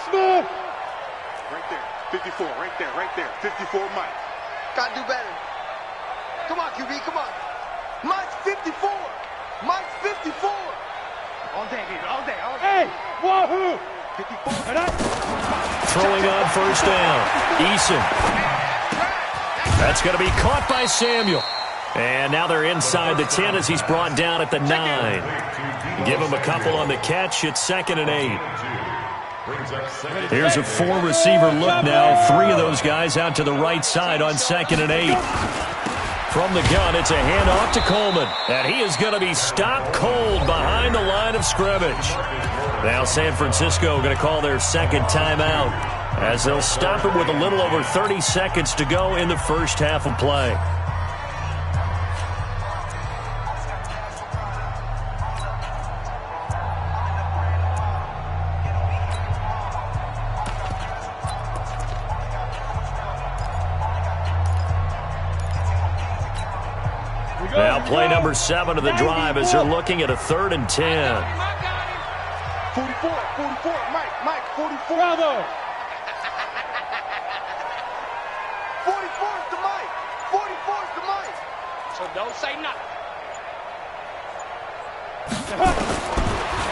Smith. Right there. 54. Right there. Right there. 54, Mike. Gotta do better. Come on, QB. Come on. Mike's 54. Mike's 54. All day, baby. All day. All day. Hey, wahoo. 54. Throwing on first down. Eason. That's going to be caught by Samuel. And now they're inside the 10 as he's brought down at the 9. Give him a couple on the catch. It's 2nd and 8. Here's a 4-receiver look now. 3 of those guys out to the right side on 2nd and 8. From the gun, it's a handoff to Coleman. And he is going to be stopped cold behind the line of scrimmage. Now San Francisco going to call their second timeout as they'll stop it with a little over 30 seconds to go in the first half of play. Now play number 7 of the drive as they're looking at a 3rd and 10. 44, 44, Mike, 44. Bravo. 44's to Mike. 44's to Mike. So don't say nothing.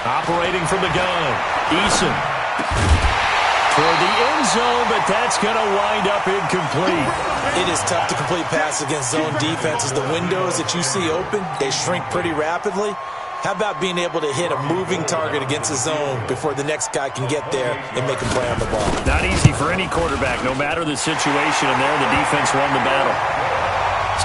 Operating from the gun. Eason. Toward the end zone, but that's going to wind up incomplete. It is tough to complete passes against zone defenses. The windows that you see open, they shrink pretty rapidly. How about being able to hit a moving target against the zone before the next guy can get there and make a play on the ball? Not easy for any quarterback, no matter the situation, and there the defense won the battle.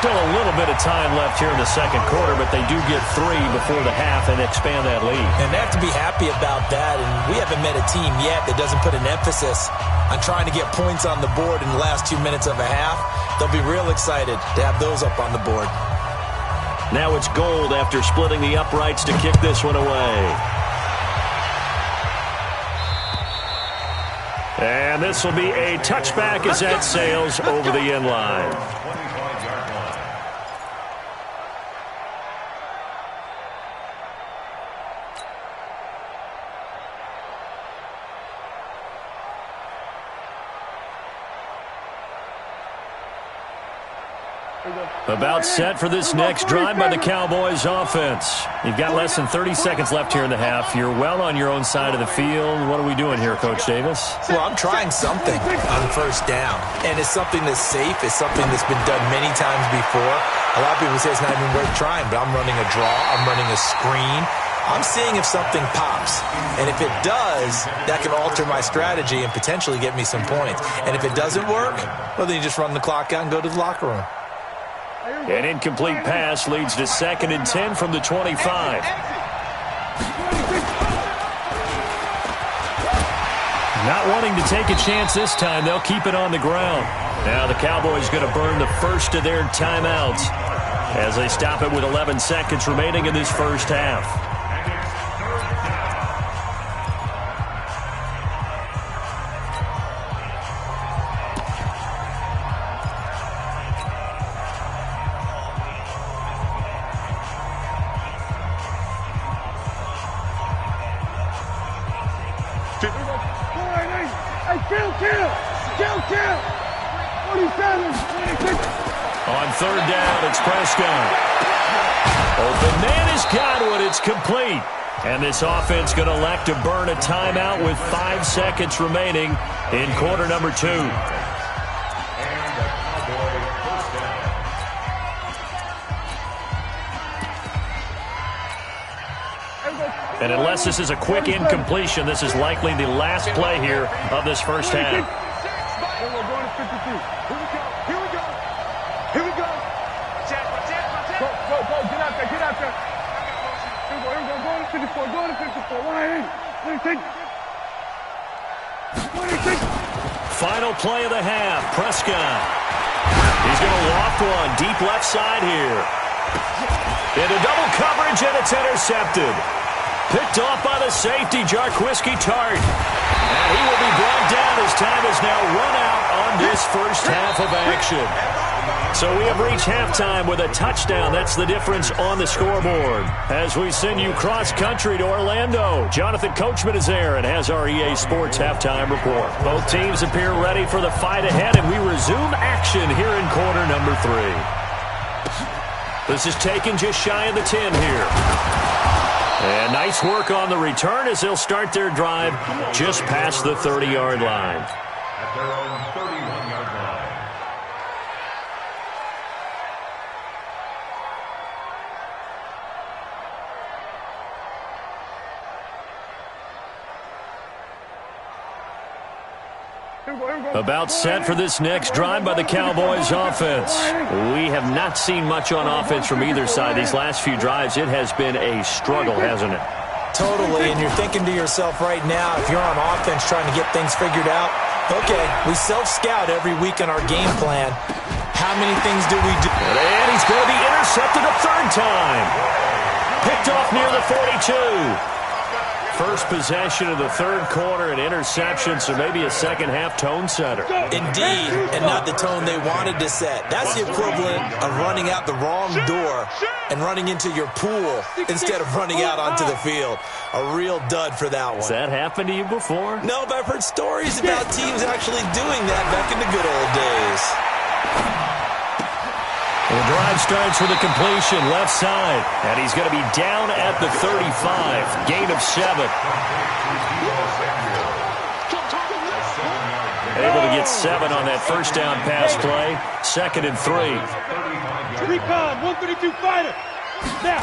Still a little bit of time left here in the second quarter, but they do get 3 before the half and expand that lead. And they have to be happy about that, and we haven't met a team yet that doesn't put an emphasis on trying to get points on the board in the last 2 minutes of a half. They'll be real excited to have those up on the board. Now it's Gold after splitting the uprights to kick this one away. And this will be a touchback as that sails over the end line. About set for this next drive by the Cowboys offense. You've got less than 30 seconds left here in the half. You're well on your own side of the field. What are we doing here, Coach Davis? Well, I'm trying something on first down. And it's something that's safe. It's something that's been done many times before. A lot of people say it's not even worth trying, but I'm running a draw. I'm running a screen. I'm seeing if something pops. And if it does, that can alter my strategy and potentially get me some points. And if it doesn't work, well, then you just run the clock out and go to the locker room. An incomplete pass leads to 2nd and 10 from the 25. Not wanting to take a chance this time, they'll keep it on the ground. Now the Cowboys going to burn the first of their timeouts as they stop it with 11 seconds remaining in this first half. Kill. 47. On 3rd down, it's Prescott. Open man has got it. It's complete. And this offense going to elect to burn a timeout with 5 seconds remaining in quarter number 2. And unless this is a quick incompletion, this is likely the last play here of this first half. We're going to 52. Here we go. Go. Get out there. Here we go. Go to 54. Go to 54. 180. 26. Final play of the half. Prescott. He's going to loft one deep left side here. Into double coverage, and it's intercepted. Picked off by the safety, Jarquiski Tart. And he will be brought down as time is now run out on this first half of action. So we have reached halftime with a touchdown. That's the difference on the scoreboard. As we send you cross-country to Orlando, Jonathan Coachman is there and has our EA Sports halftime report. Both teams appear ready for the fight ahead, and we resume action here in quarter number 3. This is taken just shy of the 10 here. And nice work on the return as they'll start their drive just past the 30-yard line. At their own 31-yard line. About set for this next drive by the Cowboys offense. We have not seen much on offense from either side. These last few drives, it has been a struggle, hasn't it? Totally, and you're thinking to yourself right now, if you're on offense trying to get things figured out, okay, we self-scout every week in our game plan. How many things do we do? And he's going to be intercepted a third time. Picked off near the 42. First possession of the third quarter, an interception, so maybe a second-half tone setter. Indeed, and not the tone they wanted to set. That's the equivalent of running out the wrong door and running into your pool instead of running out onto the field. A real dud for that one. Has that happened to you before? No, but I've heard stories about teams actually doing that back in the good old days. The drive starts with a completion left side, and he's going to be down at the 35. Gain of 7. Able to get 7 on that first down pass play. 2nd and 3. Recon, 132 fighter. Now.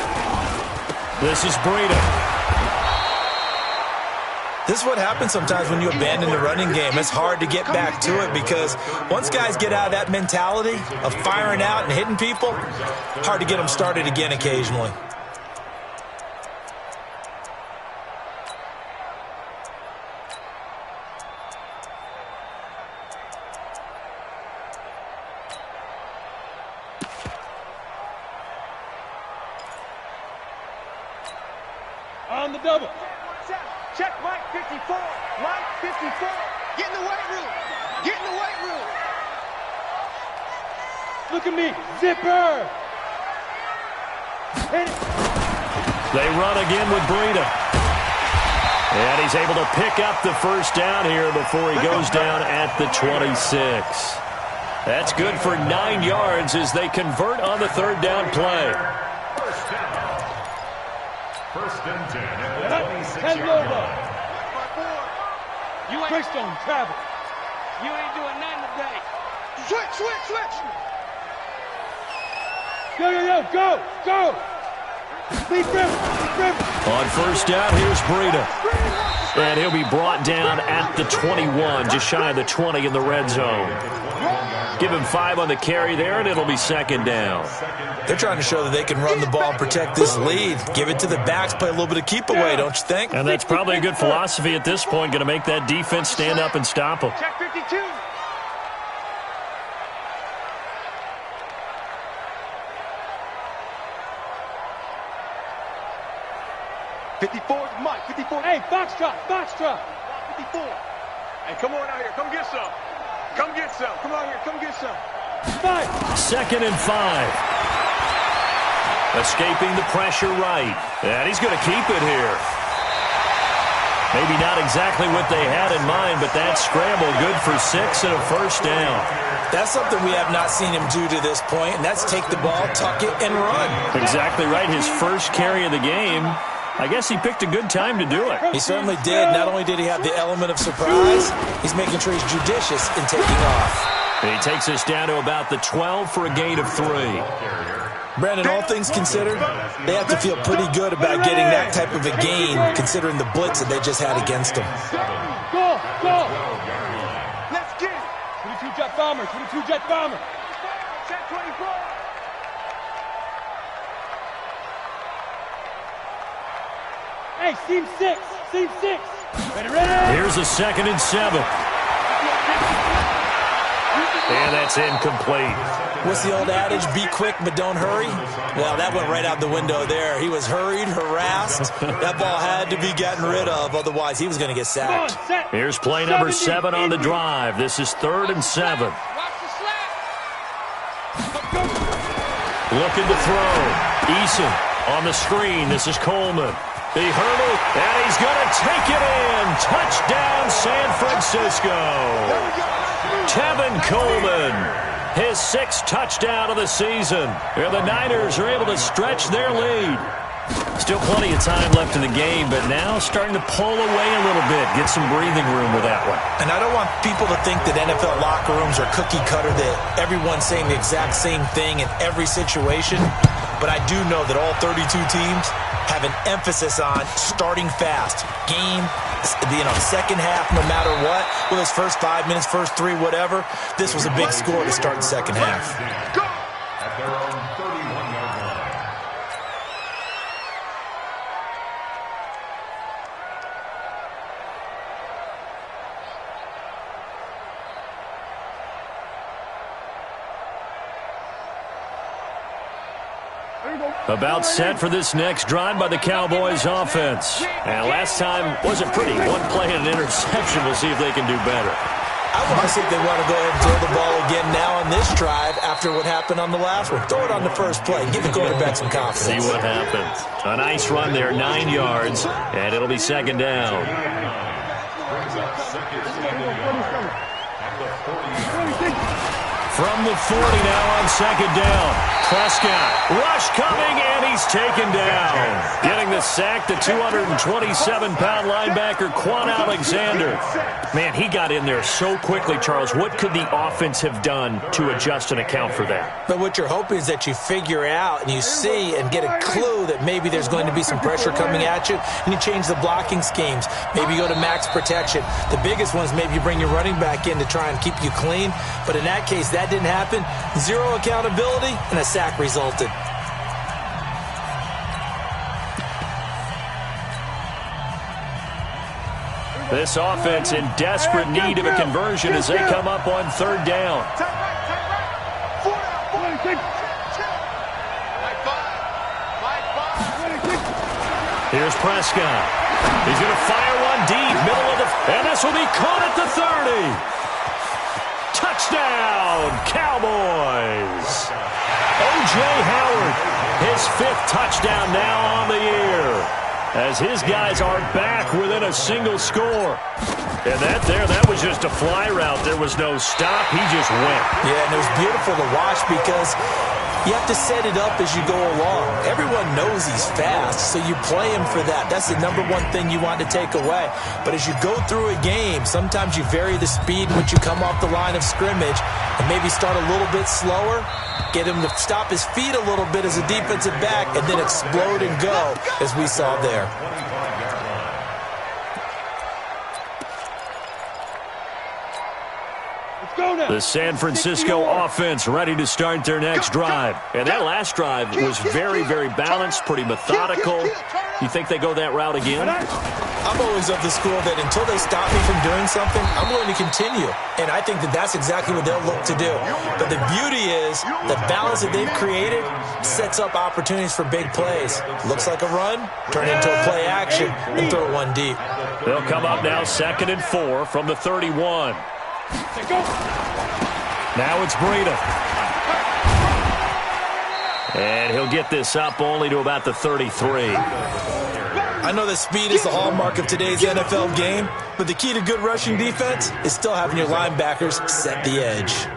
This is Breida. This is what happens sometimes when you abandon the running game. It's hard to get back to it because once guys get out of that mentality of firing out and hitting people, hard to get them started again occasionally. On the double. Check Mike 54. Mike 54. Get in the weight room. Get in the weight room. Look at me. Zipper. Hit it. They run again with Breida. And he's able to pick up the first down here before he goes down at the 26. That's good for 9 yards as they convert on the third down play. First and 10 at the 26-yard line. You ain't Greystone travel. You ain't doing nothing today. Switch. Go. Lead rim. On first down, here's Breida. And he'll be brought down at the 21, just shy of the 20 in the red zone. Give him 5 on the carry there, and it'll be 2nd down. They're trying to show that they can run the ball and protect this lead. Give it to the backs, play a little bit of keep away, don't you think? And that's probably a good philosophy at this point, going to make that defense stand up and stop them. Check 52. Mike, 54. Hey, Foxtrot. 54. Hey, come on out here. Come get some. Come on here. Come get some. 5. 2nd and 5. Escaping the pressure right. And he's going to keep it here. Maybe not exactly what they had in mind, but that scramble good for 6 and a first down. That's something we have not seen him do to this point, and that's take the ball, tuck it, and run. Exactly right. His first carry of the game. I guess he picked a good time to do it. He certainly did. Not only did he have the element of surprise, he's making sure he's judicious in taking off. And he takes us down to about the 12 for a gain of 3. Brandon, all things considered, they have to feel pretty good about getting that type of a gain, considering the blitz that they just had against them. Go. Let's get it. 22 jet bomber. Check 24. Hey, seam 6. Ready. Here's a 2nd and 7. And that's incomplete. What's the old adage? Be quick, but don't hurry? Well, that went right out the window there. He was hurried, harassed. That ball had to be gotten rid of, otherwise he was going to get sacked. Here's play number 7 on the drive. This is 3rd and 7. Looking to throw. Eason on the screen. This is Coleman. He hurdle, and he's going to take it in. Touchdown, San Francisco. Tevin Coleman, his 6th touchdown of the season. And the Niners are able to stretch their lead. Still plenty of time left in the game, but now starting to pull away a little bit. Get some breathing room with that one. And I don't want people to think that NFL locker rooms are cookie cutter, that everyone's saying the exact same thing in every situation. But I do know that all 32 teams have an emphasis on starting fast. Game, second half, no matter what. Whether it's first 5 minutes, first 3, whatever. This was a big score to start the second half. Go! At their own 31-yard line. About set for this next drive by the Cowboys offense. And last time wasn't pretty. One play and an interception. We'll see if they can do better. I want to see if they want to go ahead and throw the ball again now on this drive after what happened on the last one. Throw it on the first play. Give the quarterback some confidence. See what happens. A nice run there, 9 yards, and it'll be second down. Brings up second and at the 40-yard line. From the 40 now on second down. Prescott, rush coming, and he's taken down. Getting the sack, the 227-pound linebacker, Quan Alexander. Man, he got in there so quickly, Charles. What could the offense have done to adjust and account for that? But what you're hoping is that you figure out and you see and get a clue that maybe there's going to be some pressure coming at you, and you change the blocking schemes. Maybe you go to max protection. The biggest one is maybe you bring your running back in to try and keep you clean. But in that case, that didn't happen. Zero accountability, and a sack resulted. This offense in desperate need of a conversion as they come up on third down. Here's Prescott. He's going to fire one deep, middle of the... And this will be caught at the 30. Touchdown, Cowboys. O.J. Howard, his 5th touchdown now on the year, as his guys are back within a single score. And that was just a fly route. There was no stop. He just went. Yeah, and it was beautiful to watch because you have to set it up as you go along. Everyone knows he's fast, so you play him for that. That's the number one thing you want to take away. But as you go through a game, sometimes you vary the speed when you come off the line of scrimmage and maybe start a little bit slower, get him to stop his feet a little bit as a defensive back, and then explode and go, as we saw there. The San Francisco offense ready to start their next drive. And that last drive was very, very balanced, pretty methodical. You think they go that route again? I'm always of the school that until they stop me from doing something, I'm going to continue. And I think that that's exactly what they'll look to do. But the beauty is the balance that they've created sets up opportunities for big plays. Looks like a run, turn into a play action, and throw one deep. They'll come up now 2nd and 4 from the 31. Now it's Breida. And he'll get this up only to about the 33. I know that speed is the hallmark of today's NFL game, but the key to good rushing defense is still having your linebackers set the edge.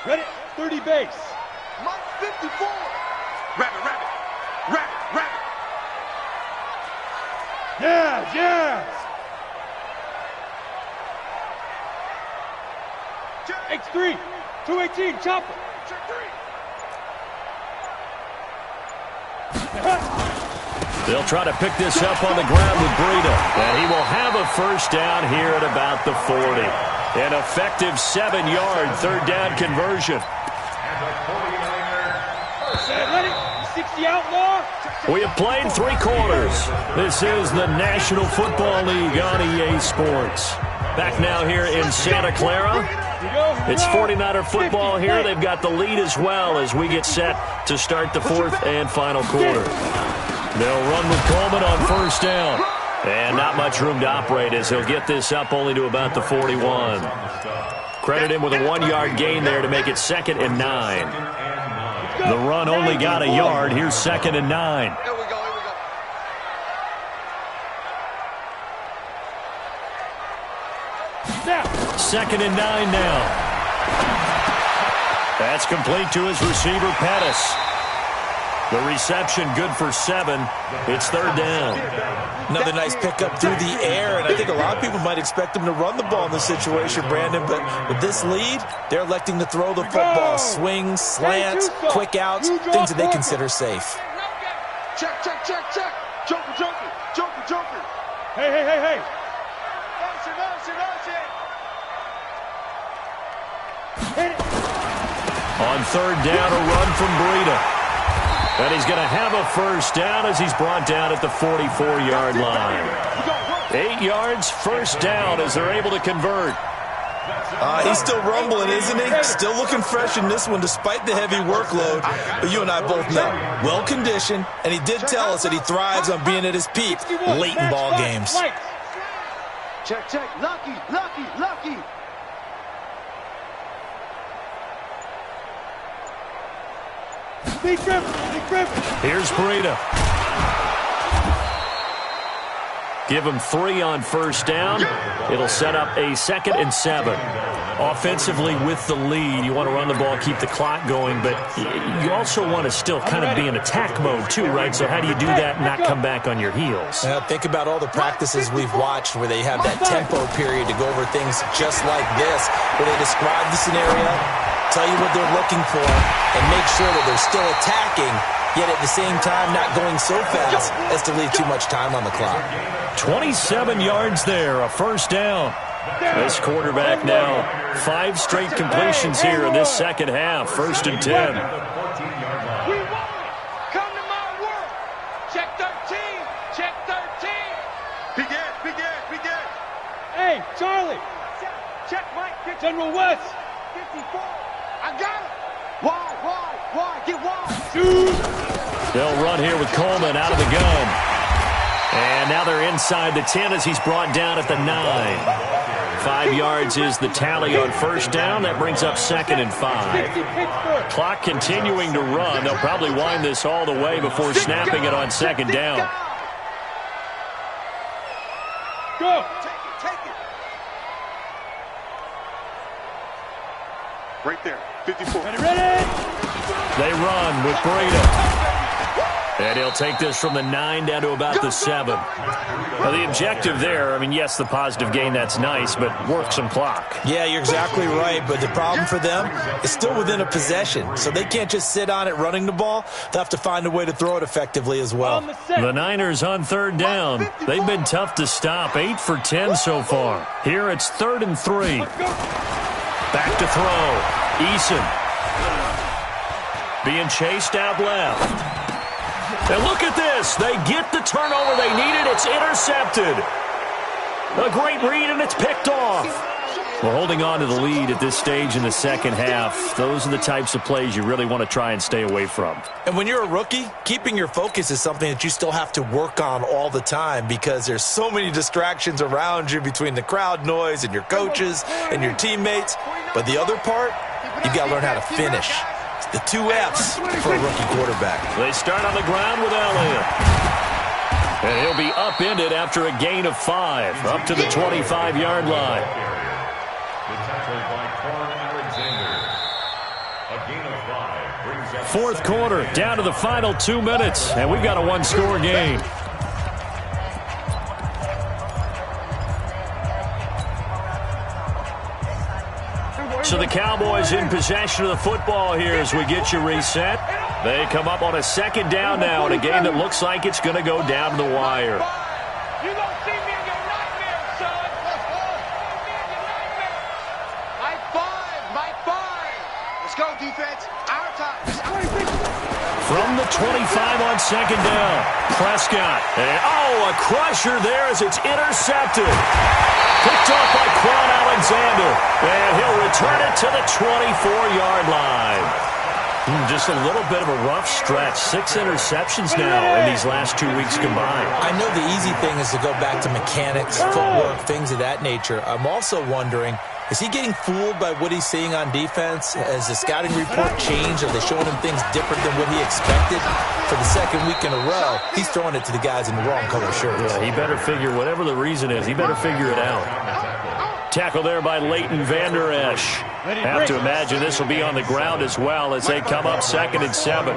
Ready? 30 base. Mike 54. Rabbit, rabbit, rabbit, rabbit. Yeah. X3, 218, chopper. They'll try to pick this up on the ground with Breida. And he will have a first down here at about the 40. An effective 7-yard third down conversion. Ready? 60 outlaw. We have played 3 quarters. This is the National Football League on EA Sports. Back now here in Santa Clara. It's 49er football here. They've got the lead as well as we get set to start the 4th and final quarter. They'll run with Coleman on first down. And not much room to operate as he'll get this up only to about the 41. Credit him with a 1-yard gain there to make it 2nd and 9. The run only got a yard. Here's 2nd and 9. Here we go. Now. 2nd and 9 now. That's complete to his receiver, Pettis. The reception good for 7. It's 3rd down. Another nice pickup through the air, and I think a lot of people might expect him to run the ball in this situation, Brandon, but with this lead, they're electing to throw the football. Swings, slants, quick outs, things that they consider safe. Check. Joker. Hey. On 3rd down, a run from Breida. And he's going to have a 1st down as he's brought down at the 44-yard line. 8 yards, 1st down as they're able to convert. He's still rumbling, isn't he? Still looking fresh in this one despite the heavy workload. But you and I both know, well-conditioned, and he did tell us that he thrives on being at his peak late in ball games. Check. Lucky. Big Griffin. Here's Breida. Give him 3 on 1st down. It'll set up a 2nd and 7. Offensively with the lead, you want to run the ball, keep the clock going, but you also want to still kind of be in attack mode too, right? So how do you do that and not come back on your heels? Think about all the practices we've watched where they have that tempo period to go over things just like this, where they describe the scenario, tell you what they're looking for, and make sure that they're still attacking, yet at the same time not going so fast as to leave too much time on the clock. 27 yards there, a 1st down. This quarterback now, 5 straight completions here in this 2nd half. 1st and 10. We want it. Come to my work. Check 13. Begin. Hey, Charlie. Check Mike. General West. 54. I got it. Why? Get wide. They'll run here with Coleman out of the gun. And now they're inside the 10 as he's brought down at the 9. 5 yards is the tally on 1st down. That brings up 2nd and 5. Clock continuing to run. They'll probably wind this all the way before snapping it on 2nd down. Go. Take it. Right there, 54. Ready. They run with Breida. And he'll take this from the 9 down to about the 7. Now, the objective there, I mean, yes, the positive gain, that's nice, but work some clock. Yeah, you're exactly right, but the problem for them is still within a possession, so they can't just sit on it running the ball. They'll have to find a way to throw it effectively as well. The Niners on 3rd down. They've been tough to stop, 8 for 10 so far. Here it's 3rd and 3. Back to throw. Eason. Being chased out left. And look at this. They get the turnover they needed. It's intercepted. A great read, and it's picked off. Well, holding on to the lead at this stage in the 2nd half, those are the types of plays you really want to try and stay away from. And when you're a rookie, keeping your focus is something that you still have to work on all the time because there's so many distractions around you between the crowd noise and your coaches and your teammates. But the other part, you've got to learn how to finish. The 2 F's for a rookie quarterback. They start on the ground with Elliott. And he'll be upended after a gain of 5, up to the 25-yard line. The tackle by Alexander. A gain of 5 brings up 4th quarter, down to the final 2 minutes, and we've got a 1-score game. So the Cowboys in possession of the football here as we get you reset. They come up on a 2nd down now in a game that looks like it's going to go down to the wire. You gonna see me in your nightmares, son. Mike 5. Let's go, defense. Our time. From the 25 on 2nd down, Prescott. And, a crusher there as it's intercepted. Picked off by Quan Alexander. And he'll return it to the 24-yard line. Just a little bit of a rough stretch. 6 interceptions now in these last 2 weeks combined. I know the easy thing is to go back to mechanics, footwork, things of that nature. I'm also wondering, Is he getting fooled by what he's seeing on defense? Has the scouting report changed? Are they showing him things different than what he expected? For the second week in a row, he's throwing it to the guys in the wrong color shirts. Yeah, he better figure, whatever the reason is, he better figure it out. Tackle there by Leighton Vander Esch. Have to imagine this will be on the ground as well as they come up 2nd and 7.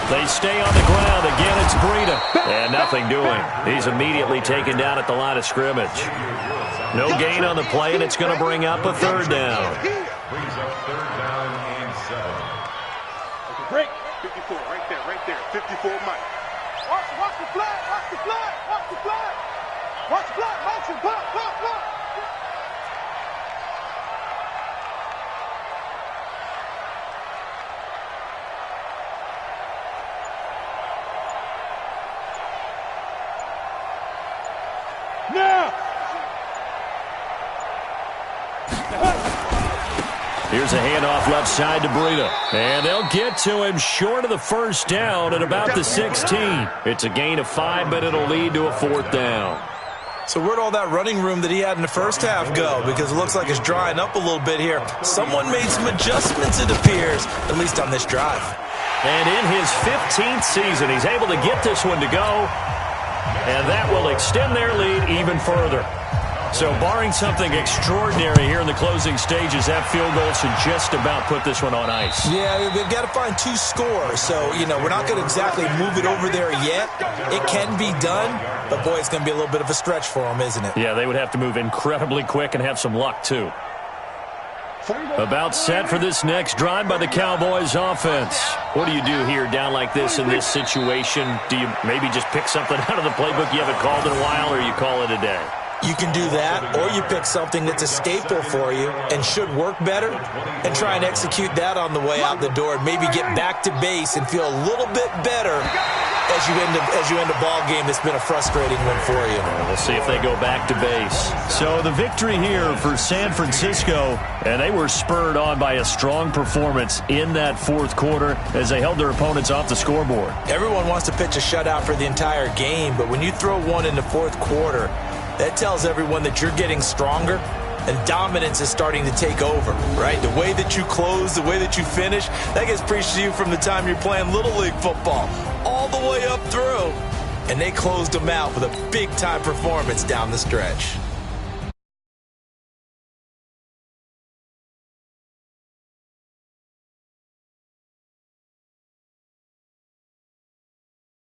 They stay on the ground. Again, it's Breida. And nothing doing. He's immediately taken down at the line of scrimmage. No gain on the play, and it's going to bring up a 3rd down. Brings up 3rd down and 7. Break. 54, right there. 54, Mike. Watch the flag. Watch the flag. Watch the flag. Watch the flag. Motion. Block. Now! Here's a handoff left side to Breida. And they'll get to him short of the 1st down at about the 16. It's a gain of 5, but it'll lead to a 4th down. So where'd all that running room that he had in the first half go? Because it looks like it's drying up a little bit here. Someone made some adjustments, it appears, at least on this drive. And in his 15th season, he's able to get this one to go. And that will extend their lead even further. So barring something extraordinary here in the closing stages, that field goal should just about put this one on ice. Yeah, we've got to find 2 scores. So, we're not going to exactly move it over there yet. It can be done, but boy, it's going to be a little bit of a stretch for them, isn't it? Yeah, they would have to move incredibly quick and have some luck, too. About set for this next drive by the Cowboys offense. What do you do here down like this in this situation? Do you maybe just pick something out of the playbook you haven't called in a while, or you call it a day? You can do that, or you pick something that's a staple for you and should work better and try and execute that on the way out the door and maybe get back to base and feel a little bit better as you end a ball game that's been a frustrating one for you. We'll see if they go back to base. So the victory here for San Francisco, and they were spurred on by a strong performance in that 4th quarter as they held their opponents off the scoreboard. Everyone wants to pitch a shutout for the entire game, but when you throw one in the 4th quarter, that tells everyone that you're getting stronger and dominance is starting to take over, right? The way that you close, the way that you finish, that gets preached to you from the time you're playing Little League football all the way up through. And they closed them out with a big-time performance down the stretch.